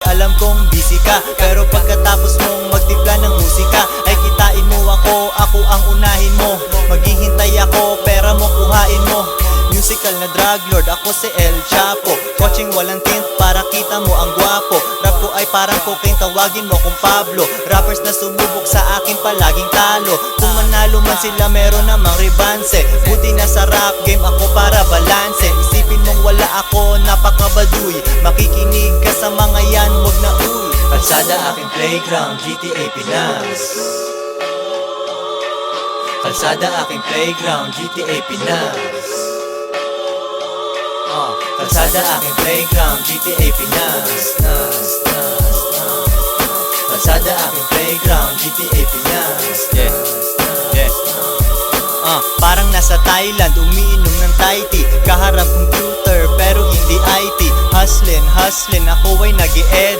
Alam kong busy ka, pero pagkatapos mong magtimpla ng musika ay kitain mo ako ang unahin mo. Maghihintay ako, pera mo kuhain mo. Musical na drug lord, ako si El Chapo. Coaching walang tint para kita mo ang gwapo. Rap ko ay parang cocaine, tawagin mo kung Pablo. Rappers na sumubok sa akin palaging talo. Kung manalo man sila meron namang rebanse. Buti na sa rap game ako para balanse. Isipin mong wala ako, napakabaduy. Makikinig ka sa mga yan, wag na uy. Kalsada aking playground, GTA Pinas. Kalsada aking playground, GTA Pinas. Kalsada aking playground, GTA Pinas. Kalsada aking playground, GTA Pinas. Parang nasa Thailand, umiinom ng Thai tea. Kaharap computer pero hindi IT. Hustlin, ako ay nag-e-edit.